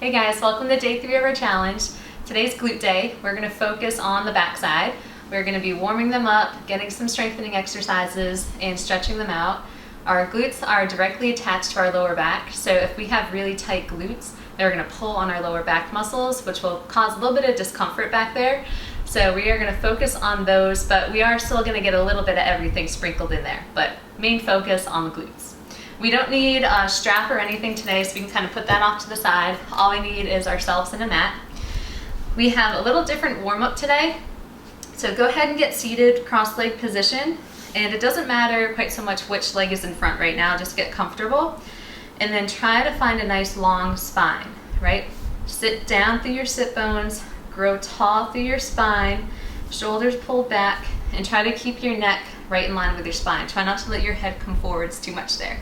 Hey guys, welcome to day 3 of our challenge. Today's glute day. We're going to focus on the backside. We're going to be warming them up, getting some strengthening exercises, and stretching them out. Our glutes are directly attached to our lower back, so if we have really tight glutes, they're going to pull on our lower back muscles, which will cause a little bit of discomfort back there. So we are going to focus on those, but we are still going to get a little bit of everything sprinkled in there, but main focus on the glutes. We don't need a strap or anything today, so we can kind of put that off to the side. All we need is ourselves and a mat. We have a little different warm-up today, so go ahead and get seated, cross-leg position, and it doesn't matter quite so much which leg is in front right now, just get comfortable, and then try to find a nice long spine, right? Sit down through your sit bones, grow tall through your spine, shoulders pulled back, and try to keep your neck right in line with your spine. Try not to let your head come forwards too much there.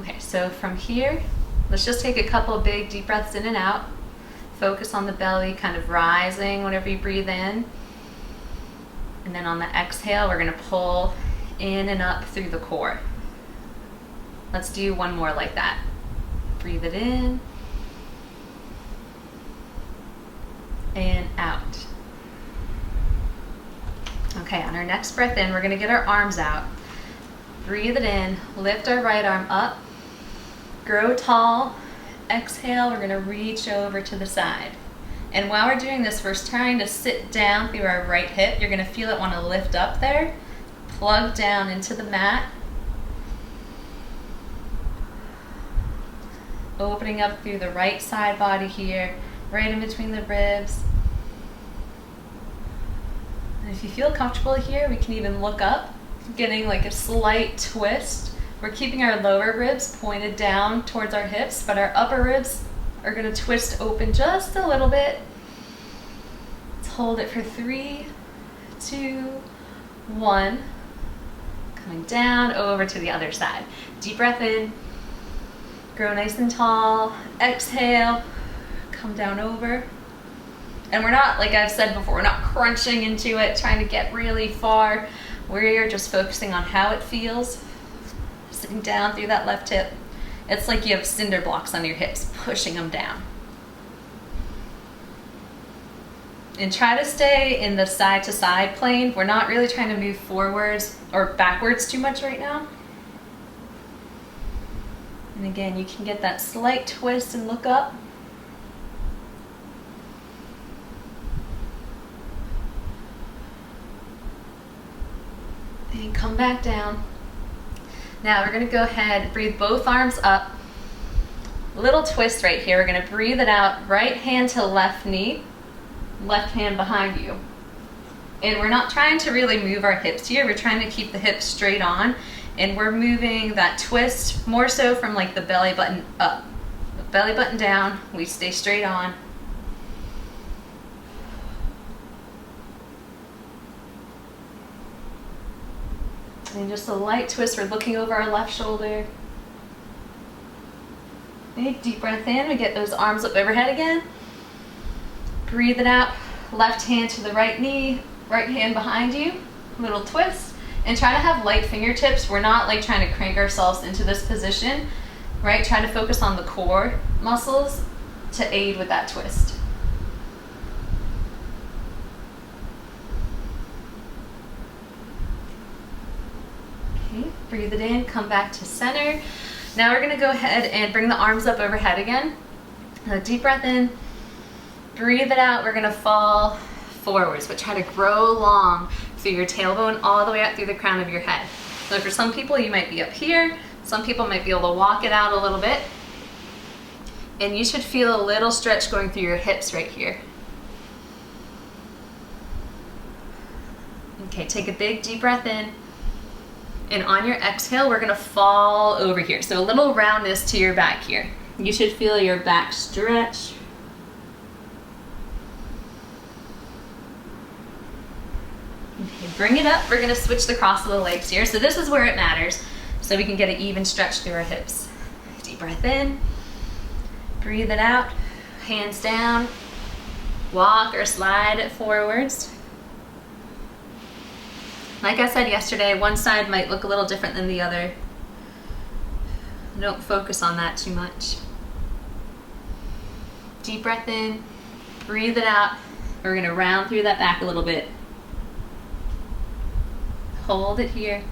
Okay, so from here, let's just take a couple of big deep breaths in and out. Focus on the belly kind of rising whenever you breathe in. And then on the exhale, we're going to pull in and up through the core. Let's do one more like that. Breathe it in and out. Okay, on our next breath in, we're going to get our arms out. Breathe it in, lift our right arm up, grow tall, exhale, we're going to reach over to the side. And while we're doing this, we're trying to sit down through our right hip. You're going to feel it want to lift up there, plug down into the mat, opening up through the right side body here, right in between the ribs. And if you feel comfortable here, we can even look up, getting like a slight twist. We're keeping our lower ribs pointed down towards our hips, but our upper ribs are going to twist open just a little bit. Let's hold it for 3, 2, 1. Coming down over to the other side. Deep breath in. Grow nice and tall. Exhale. Come down over. And we're not, like I've said before, we're not crunching into it, trying to get really far. We're just focusing on how it feels. Sitting down through that left hip. It's like you have cinder blocks on your hips, pushing them down. And try to stay in the side to side plane. We're not really trying to move forwards or backwards too much right now. And again, you can get that slight twist and look up. And come back down. Now we're going to go ahead and breathe both arms up. Little twist right here. We're going to breathe it out. Right hand to left knee. Left hand behind you. And we're not trying to really move our hips here. We're trying to keep the hips straight on. And we're moving that twist more so from like the belly button up. The belly button down. We stay straight on. And just a light twist, we're looking over our left shoulder. Big deep breath in, we get those arms up overhead again. Breathe it out, left hand to the right knee, right hand behind you, little twist. And try to have light fingertips. We're not like trying to crank ourselves into this position, right? Try to focus on the core muscles to aid with that twist. Breathe it in, come back to center. Now we're going to go ahead and bring the arms up overhead again. A deep breath in, breathe it out. We're going to fall forwards, but try to grow long through your tailbone all the way up through the crown of your head. So for some people, you might be up here. Some people might be able to walk it out a little bit. And you should feel a little stretch going through your hips right here. Okay, take a big deep breath in. And on your exhale, we're going to fall over here. So a little roundness to your back here. You should feel your back stretch. Okay, bring it up. We're going to switch the cross of the legs here. So this is where it matters. So we can get an even stretch through our hips. Deep breath in. Breathe it out. Hands down. Walk or slide it forwards. Like I said yesterday, one side might look a little different than the other. Don't focus on that too much. Deep breath in, breathe it out. We're gonna round through that back a little bit. Hold it here.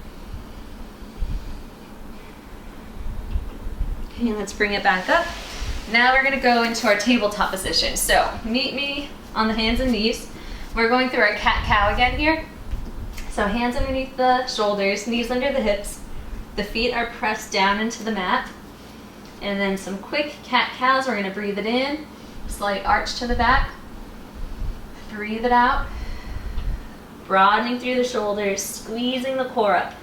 Okay, let's bring it back up. Now we're gonna go into our tabletop position. So meet me on the hands and knees. We're going through our cat-cow again here. So hands underneath the shoulders, knees under the hips. The feet are pressed down into the mat. And then some quick cat-cows. We're gonna breathe it in, slight arch to the back. Breathe it out. Broadening through the shoulders, squeezing the core up.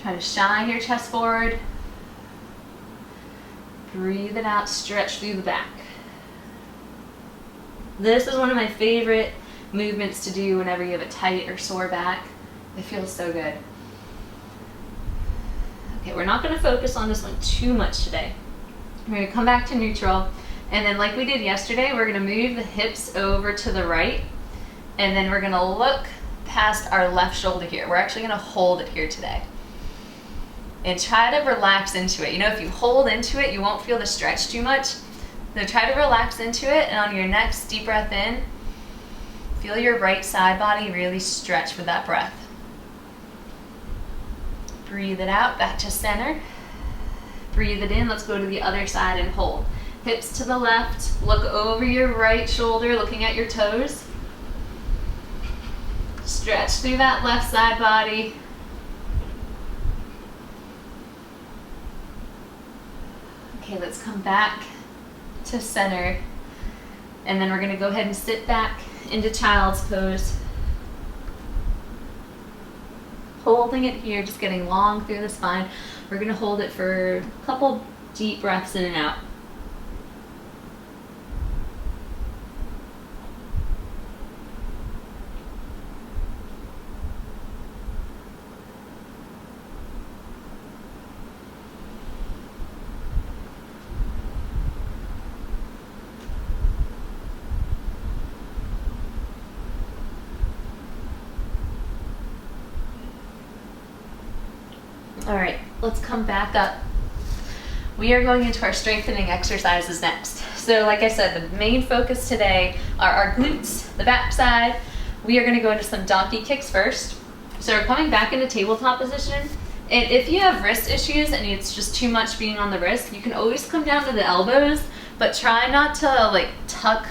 Try to shine your chest forward. Breathe it out, stretch through the back. This is one of my favorite movements to do whenever you have a tight or sore back. It feels so good. Okay, we're not going to focus on this one too much today. We're going to come back to neutral, and then like we did yesterday, we're going to move the hips over to the right, and then we're going to look past our left shoulder here. We're actually going to hold it here today. And try to relax into it. You know, if you hold into it, you won't feel the stretch too much. So try to relax into it, and on your next deep breath in, feel your right side body really stretch with that breath. Breathe it out, back to center. Breathe it in, let's go to the other side and hold. Hips to the left, look over your right shoulder, looking at your toes. Stretch through that left side body. Okay, let's come back to center, and then we're going to go ahead and sit back into child's pose. Holding it here, just getting long through the spine. We're going to hold it for a couple deep breaths in and out. All right, let's come back up. We are going into our strengthening exercises next. So like I said, the main focus today are our glutes, the back side. We are gonna go into some donkey kicks first. So we're coming back into tabletop position. And if you have wrist issues and it's just too much being on the wrist, you can always come down to the elbows, but try not to like untuck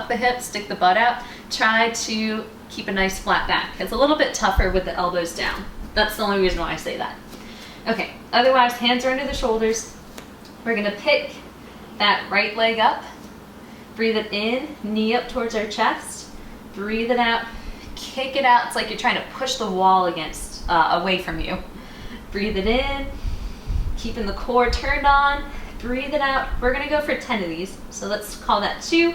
the hips, stick the butt out. Try to keep a nice flat back. It's a little bit tougher with the elbows down. That's the only reason why I say that. Okay, otherwise hands are under the shoulders. We're gonna pick that right leg up. Breathe it in, knee up towards our chest. Breathe it out, kick it out. It's like you're trying to push the wall away from you. Breathe it in, keeping the core turned on. Breathe it out. We're gonna go for 10 of these. So let's call that 2,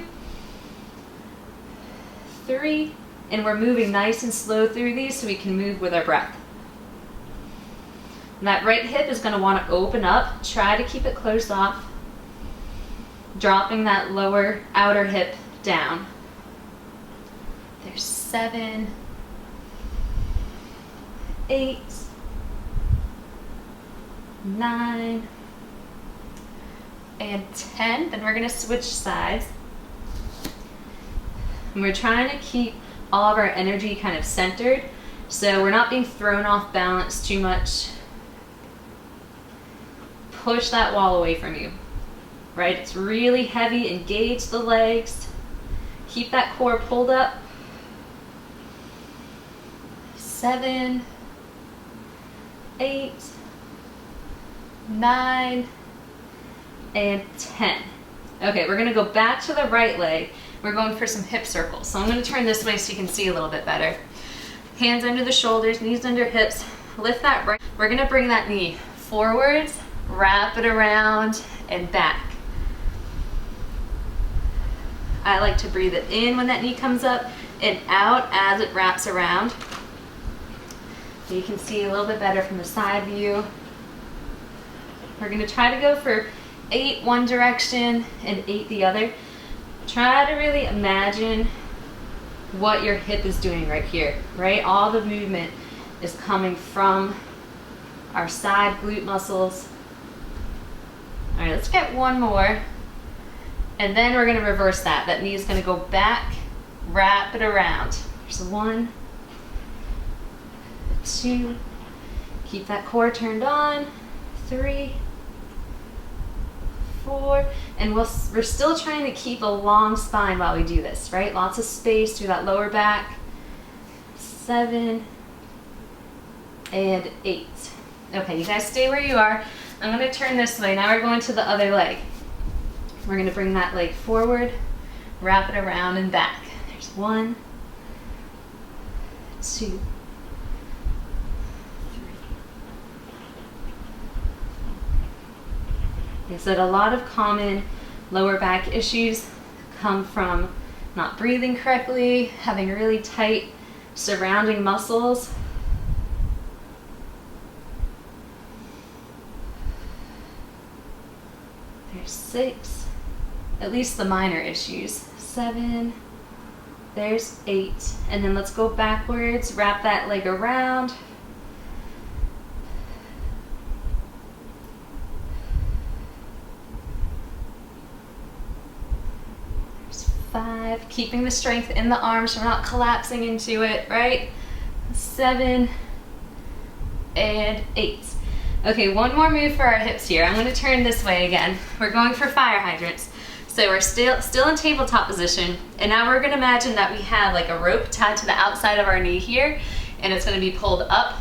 3, and we're moving nice and slow through these so we can move with our breath. And that right hip is going to want to open up. Try to keep it closed off. Dropping that lower outer hip down. There's 7, 8, 9, and 10. Then we're going to switch sides. And we're trying to keep all of our energy kind of centered, so we're not being thrown off balance too much. Push that wall away from you, right? It's really heavy. Engage the legs. Keep that core pulled up. 7, 8, 9, and 10. Okay, we're gonna go back to the right leg. We're going for some hip circles. So I'm going to turn this way so you can see a little bit better. Hands under the shoulders, knees under hips. Lift that right. We're going to bring that knee forwards, wrap it around, and back. I like to breathe it in when that knee comes up and out as it wraps around. You can see a little bit better from the side view. We're going to try to go for 8 one direction and 8 the other. Try to really imagine what your hip is doing right here, right? All the movement is coming from our side glute muscles. All right, let's get one more. And then we're gonna reverse that. That knee is gonna go back, wrap it around. There's 1, 2, keep that core turned on, 3, 4, and we're still trying to keep a long spine while we do this, right? Lots of space through that lower back. 7 and 8. Okay, you guys stay where you are. I'm gonna turn this way. Now we're going to the other leg. We're gonna bring that leg forward, wrap it around and back. There's 1, 2, 3. I said a lot of common lower back issues come from not breathing correctly, having really tight surrounding muscles. There's 6, at least the minor issues. 7, there's 8. And then let's go backwards, wrap that leg around. There's 5, keeping the strength in the arms, so we're not collapsing into it, right? 7 and 8. Okay, one more move for our hips here. I'm gonna turn this way again. We're going for fire hydrants. So we're still in tabletop position, and now we're gonna imagine that we have like a rope tied to the outside of our knee here, and it's gonna be pulled up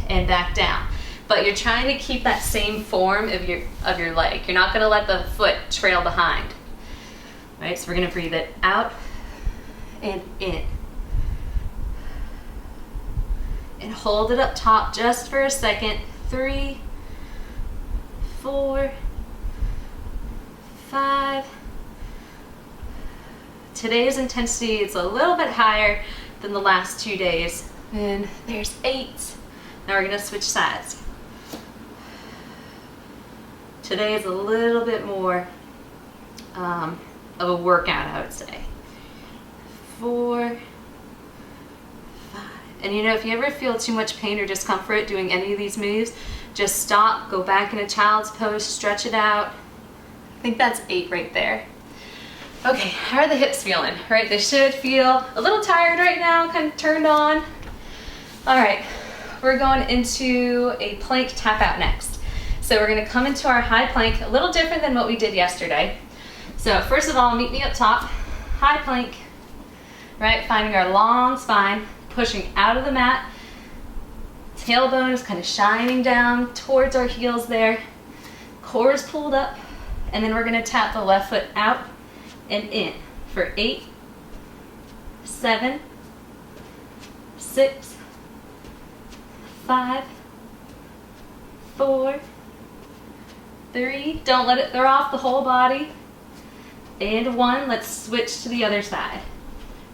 and back down. But you're trying to keep that same form of your leg. You're not gonna let the foot trail behind. Right, so we're gonna breathe it out and in. And hold it up top just for a second. 3, 4, 5. Today's intensity is a little bit higher than the last 2 days. And there's 8. Now we're gonna switch sides. Today is a little bit more of a workout, I would say. 4, 5. And you know, if you ever feel too much pain or discomfort doing any of these moves, just stop, go back in a child's pose, stretch it out. I think that's 8 right there. Okay, how are the hips feeling? Right, they should feel a little tired right now, kind of turned on. All right, we're going into a plank tap out next. So we're gonna come into our high plank, a little different than what we did yesterday. So first of all, meet me up top, high plank, right? Finding our long spine, pushing out of the mat. Tailbone is kind of shining down towards our heels there. Core is pulled up, and then we're gonna tap the left foot out and in for 8, 7, 6, 5, 4, 3. Don't let it throw off the whole body. And 1. Let's switch to the other side.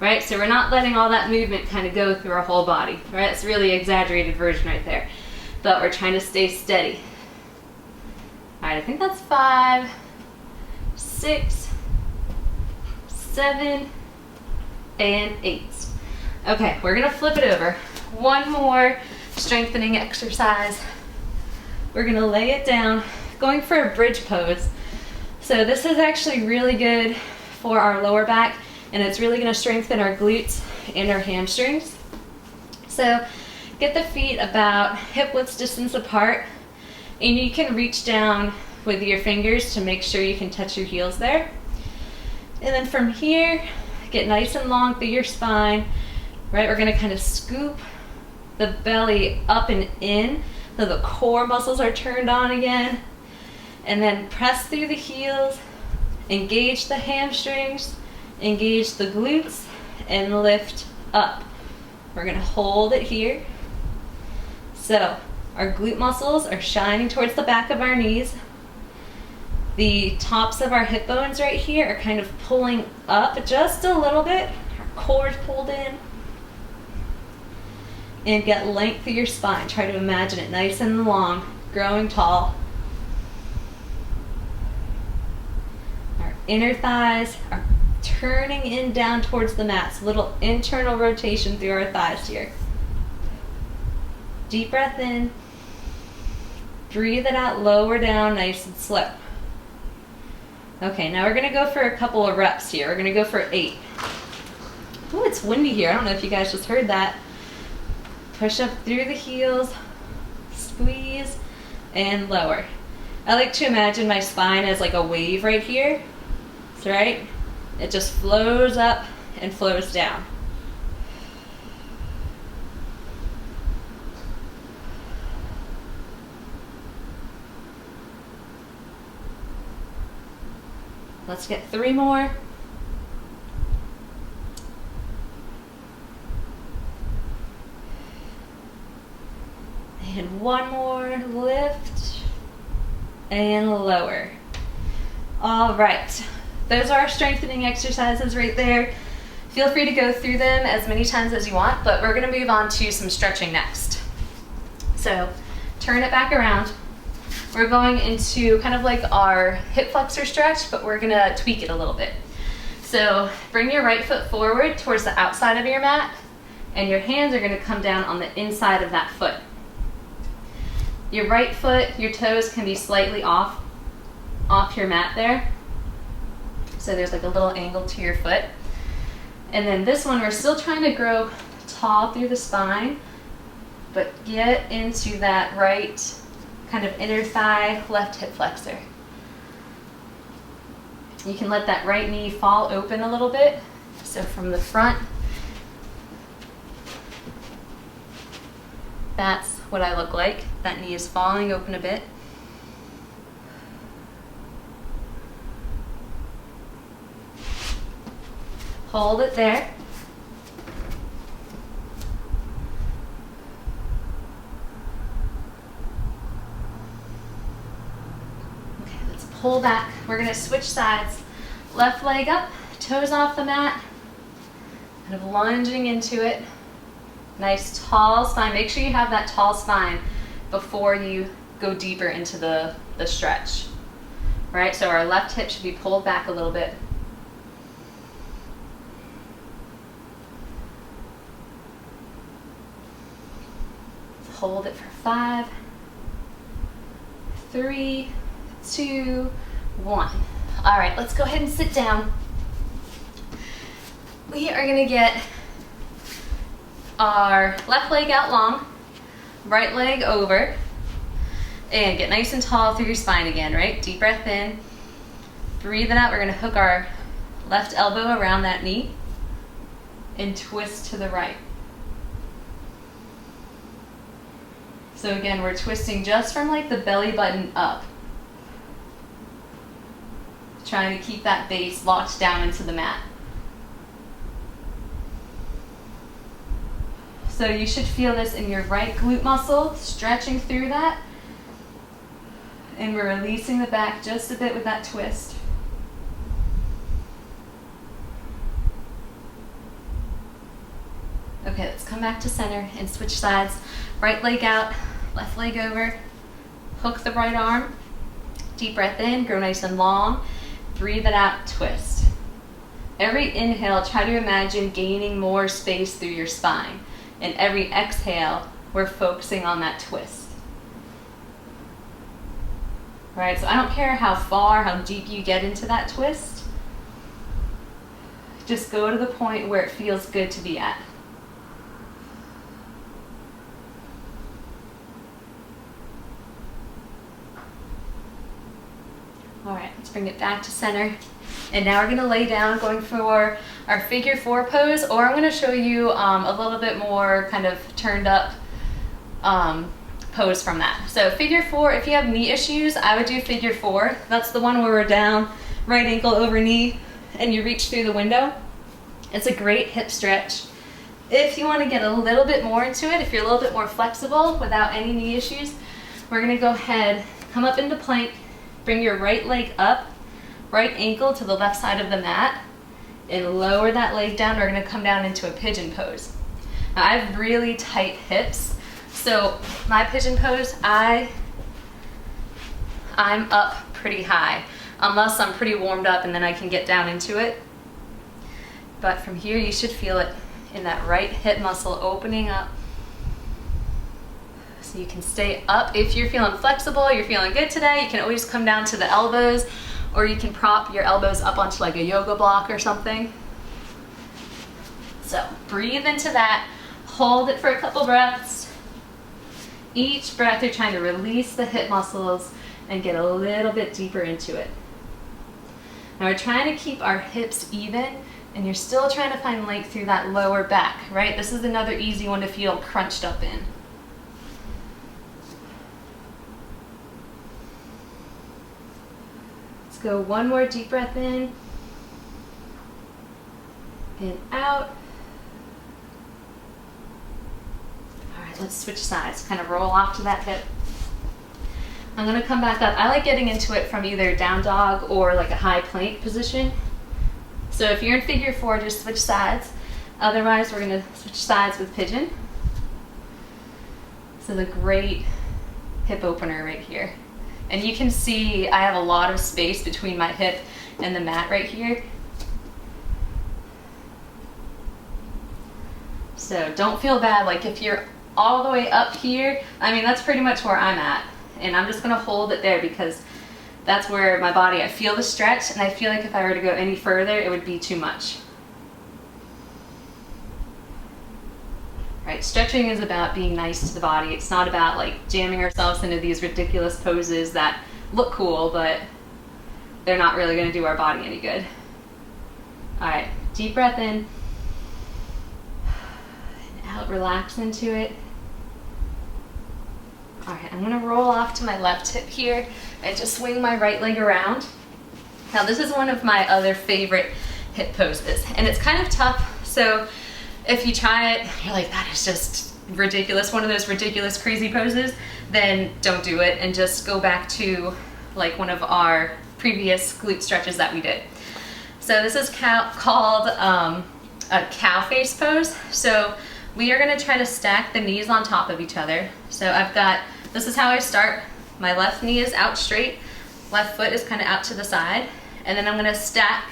Right, so we're not letting all that movement kind of go through our whole body. Right, it's really an exaggerated version right there. But we're trying to stay steady. All right, I think that's 5, 6, 7, and 8. Okay, we're gonna flip it over. One more strengthening exercise. We're gonna lay it down, going for a bridge pose. So this is actually really good for our lower back, and it's really gonna strengthen our glutes and our hamstrings. So get the feet about hip width distance apart, and you can reach down with your fingers to make sure you can touch your heels there. And then from here, get nice and long through your spine, right? We're gonna kind of scoop the belly up and in so the core muscles are turned on again. And then press through the heels, engage the hamstrings, engage the glutes, and lift up. We're gonna hold it here. So our glute muscles are shining towards the back of our knees. The tops of our hip bones right here are kind of pulling up just a little bit. Our core is pulled in. And get length through your spine. Try to imagine it nice and long, growing tall. Our inner thighs are turning in down towards the mat. So little internal rotation through our thighs here. Deep breath in. Breathe it out, lower down, nice and slow. Okay, now we're gonna go for a couple of reps here. We're gonna go for 8. Oh, it's windy here. I don't know if you guys just heard that. Push up through the heels, squeeze, and lower. I like to imagine my spine as like a wave right here. That's right. It just flows up and flows down. Let's get 3 more. And 1 more, lift and lower. All right, those are our strengthening exercises right there. Feel free to go through them as many times as you want, but we're gonna move on to some stretching next. So turn it back around. We're going into kind of like our hip flexor stretch, but we're gonna tweak it a little bit. So bring your right foot forward towards the outside of your mat, and your hands are gonna come down on the inside of that foot. Your right foot, your toes can be slightly off your mat there. So there's like a little angle to your foot. And then this one, we're still trying to grow tall through the spine, but get into that right kind of inner thigh, left hip flexor. You can let that right knee fall open a little bit. So from the front, that's what I look like. That knee is falling open a bit. Hold it there. Okay, let's pull back. We're gonna switch sides. Left leg up, toes off the mat, kind of lunging into it. Nice tall spine. Make sure you have that tall spine before you go deeper into the stretch. All right, so our left hip should be pulled back a little bit. Hold it for 5, 3, 2, 1. All right, let's go ahead and sit down. We are gonna get our left leg out long, right leg over, and get nice and tall through your spine again, right? Deep breath in, breathe it out. We're gonna hook our left elbow around that knee and twist to the right. So again, we're twisting just from like the belly button up. Trying to keep that base locked down into the mat. So you should feel this in your right glute muscle, stretching through that. And we're releasing the back just a bit with that twist. Okay, let's come back to center and switch sides. Right leg out, left leg over. Hook the right arm. Deep breath in, grow nice and long. Breathe it out, twist. Every inhale, try to imagine gaining more space through your spine. And every exhale, we're focusing on that twist. All right, so I don't care how far, how deep you get into that twist. Just go to the point where it feels good to be at. All right, let's bring it back to center. And now we're gonna lay down, going for our figure 4 pose, or I'm gonna show you a little bit more kind of turned up pose from that. So figure 4, if you have knee issues, I would do figure 4. That's the one where we're down, right ankle over knee, and you reach through the window. It's a great hip stretch. If you wanna get a little bit more into it, if you're a little bit more flexible without any knee issues, we're gonna go ahead, come up into plank, bring your right leg up, right ankle to the left side of the mat, and lower that leg down. We're gonna come down into a pigeon pose. Now, I have really tight hips, so my pigeon pose, I'm up pretty high, unless I'm pretty warmed up and then I can get down into it. But from here, you should feel it in that right hip muscle opening up. So you can stay up. If you're feeling flexible, you're feeling good today, you can always come down to the elbows, or you can prop your elbows up onto like a yoga block or something. So breathe into that, hold it for a couple breaths. Each breath you're trying to release the hip muscles and get a little bit deeper into it. Now we're trying to keep our hips even, and you're still trying to find length through that lower back, right? This is another easy one to feel crunched up in. Let's go one more deep breath in and out. All right, let's switch sides, kind of roll off to that hip. I'm gonna come back up. I like getting into it from either down dog or like a high plank position. So if you're in figure 4, just switch sides. Otherwise, we're gonna switch sides with pigeon. So the great hip opener right here. And you can see I have a lot of space between my hip and the mat right here. So don't feel bad, like if you're all the way up here, I mean, that's pretty much where I'm at. And I'm just gonna hold it there because that's where my body, I feel the stretch, and I feel like if I were to go any further, it would be too much. Right, stretching is about being nice to the body. It's not about like jamming ourselves into these ridiculous poses that look cool, but they're not really gonna do our body any good. All right, deep breath in, and out, relax into it. All right, I'm gonna roll off to my left hip here and just swing my right leg around. Now this is one of my other favorite hip poses, and it's kind of tough, so if you try it, you're like, that is just ridiculous, one of those ridiculous crazy poses, then don't do it and just go back to like one of our previous glute stretches that we did. So this is called a cow face pose. So we are gonna try to stack the knees on top of each other. So this is how I start. My left knee is out straight, left foot is kind of out to the side, and then I'm gonna stack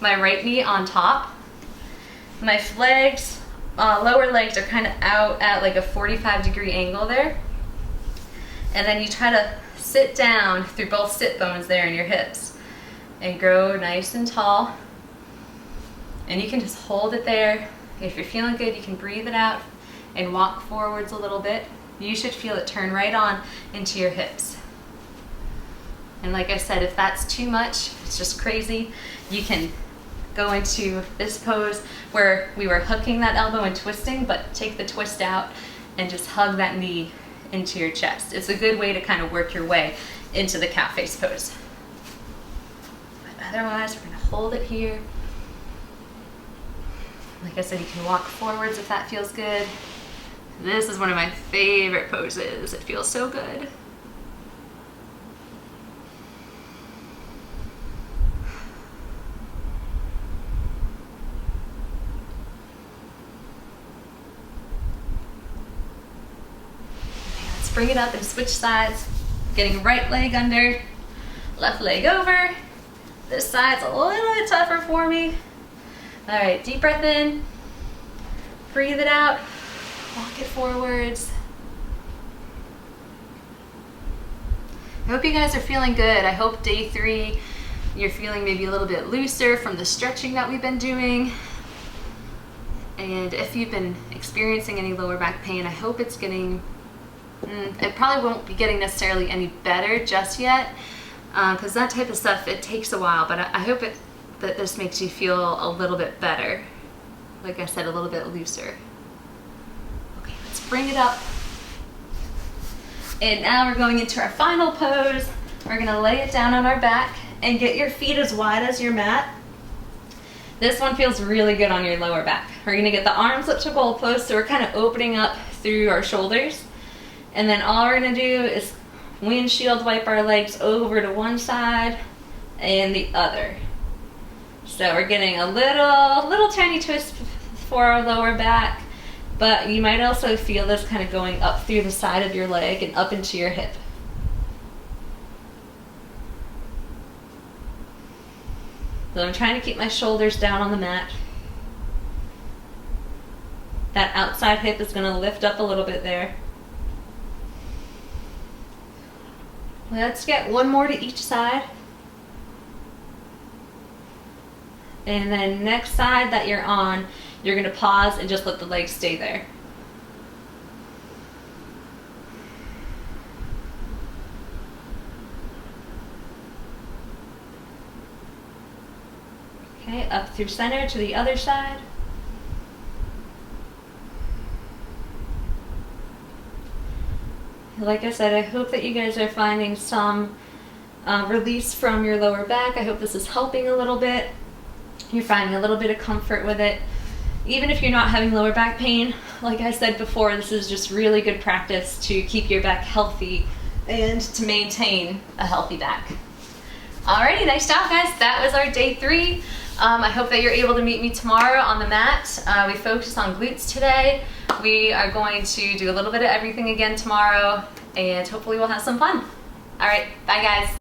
my right knee on top. My legs, lower legs are kind of out at like a 45-degree angle there. And then you try to sit down through both sit bones there in your hips and grow nice and tall. And you can just hold it there. If you're feeling good, you can breathe it out and walk forwards a little bit. You should feel it turn right on into your hips. And like I said, if that's too much, it's just crazy, you can go into this pose where we were hooking that elbow and twisting, but take the twist out and just hug that knee into your chest. It's a good way to kind of work your way into the cow face pose. But otherwise, we're gonna hold it here. Like I said, you can walk forwards if that feels good. This is one of my favorite poses. It feels so good. Bring it up and switch sides. Getting right leg under, left leg over. This side's a little bit tougher for me. All right, deep breath in, breathe it out, walk it forwards. I hope you guys are feeling good. I hope day 3, you're feeling maybe a little bit looser from the stretching that we've been doing. And if you've been experiencing any lower back pain, I hope it's getting, it probably won't be getting necessarily any better just yet, because that type of stuff, it takes a while, but I hope that this makes you feel a little bit better. Like I said, a little bit looser. Okay, let's bring it up. And now we're going into our final pose. We're gonna lay it down on our back and get your feet as wide as your mat. This one feels really good on your lower back. We're gonna get the arms up to goalposts, so we're kind of opening up through our shoulders. And then all we're gonna do is windshield wipe our legs over to one side and the other. So we're getting a little tiny twist for our lower back, but you might also feel this kind of going up through the side of your leg and up into your hip. So I'm trying to keep my shoulders down on the mat. That outside hip is gonna lift up a little bit there. Let's get one more to each side. And then next side that you're on, you're gonna pause and just let the legs stay there. Okay, up through center to the other side. Like I said, I hope that you guys are finding some release from your lower back. I hope this is helping a little bit. You're finding a little bit of comfort with it. Even if you're not having lower back pain, like I said before, this is just really good practice to keep your back healthy and to maintain a healthy back. Alrighty, nice job guys. That was our day 3. I hope that you're able to meet me tomorrow on the mat. We focused on glutes today. We are going to do a little bit of everything again tomorrow, and hopefully we'll have some fun. Alright, bye guys.